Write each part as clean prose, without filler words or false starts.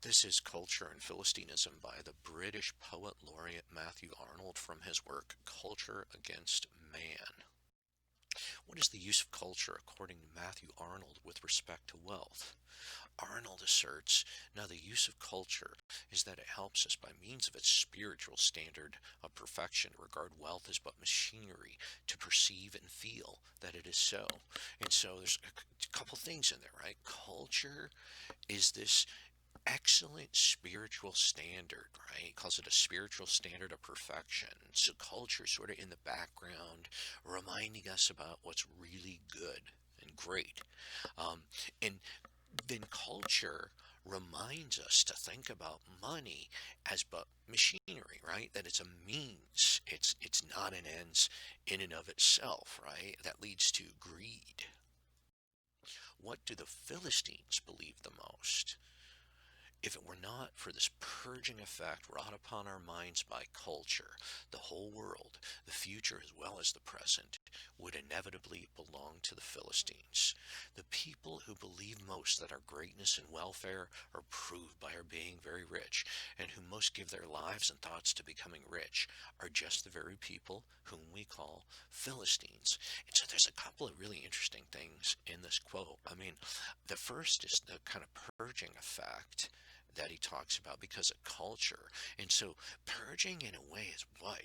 This is Culture and Philistinism by the British poet laureate Matthew Arnold from his work Culture Against Man. What is the use of culture according to Matthew Arnold with respect to wealth? Arnold asserts, now the use of culture is that it helps us by means of its spiritual standard of perfection to regard wealth as but machinery to perceive and feel that it is so. And so there's a couple things in there, right? Culture is this excellent spiritual standard, right? He calls it a spiritual standard of perfection. So culture sort of in the background, reminding us about what's really good and great. And then culture reminds us to think about money as but machinery, right? That it's a means. It's not an ends in and of itself, right? That leads to greed. What do the Philistines believe the most? If it were not for this purging effect wrought upon our minds by culture, the whole world, the future as well as the present, would inevitably belong to the Philistines. The people who believe most that our greatness and welfare are proved by our being very rich, and who most give their lives and thoughts to becoming rich, are just the very people whom we call Philistines. And so there's a couple of really interesting things in this quote. I mean, the first is the kind of purging effect that he talks about because of culture. And so purging in a way is what,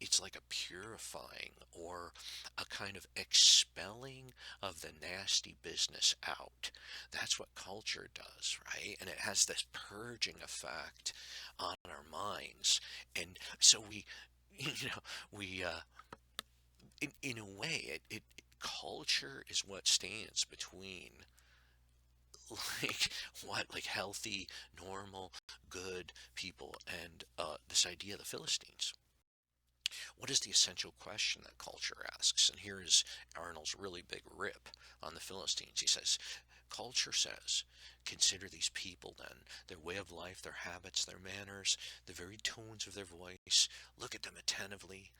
it's like a purifying or a kind of expelling of the nasty business out. That's what culture does, right? And it has this purging effect on our minds. And so we, you know, we, in a way, culture is what stands between like like healthy, normal, good people and this idea of the Philistines. What is the essential question that culture asks? And here is Arnold's really big rip on the Philistines. He says, culture says, consider these people then, their way of life, their habits, their manners, the very tones of their voice. Look at them attentively.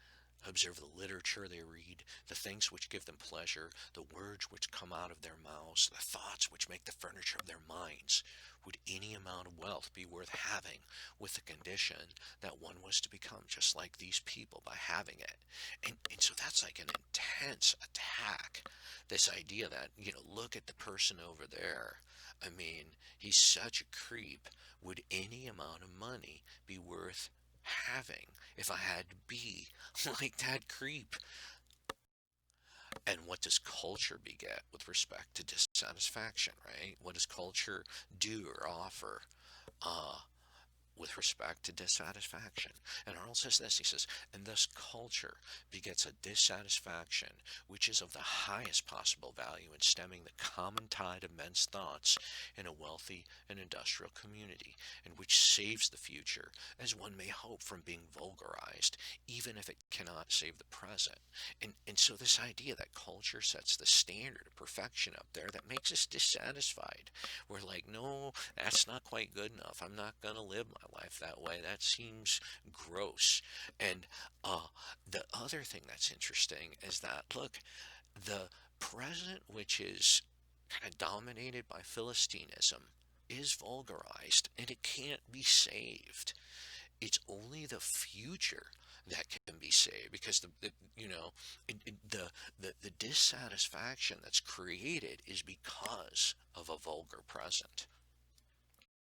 Observe the literature they read, the things which give them pleasure, the words which come out of their mouths, the thoughts which make the furniture of their minds. Would any amount of wealth be worth having with the condition that one was to become just like these people by having it? And so that's like an intense attack. This idea that, look at the person over there. I mean, he's such a creep. Would any amount of money be worth having if I had to be like that creep? And what does culture beget with respect to dissatisfaction, right? What does culture do or offer? Uh, with respect to dissatisfaction. And Arnold says this, he says, and thus culture begets a dissatisfaction which is of the highest possible value in stemming the common tide of men's thoughts in a wealthy and industrial community, and which saves the future, as one may hope, from being vulgarized, even if it cannot save the present. And so this idea that culture sets the standard of perfection up there that makes us dissatisfied. We're like, no, that's not quite good enough. I'm not going to live my life that way. That seems gross. And the other thing that's interesting is that, look, the present, which is kind of dominated by Philistinism, is vulgarized and it can't be saved. It's only the future that can be saved because the dissatisfaction that's created is because of a vulgar present.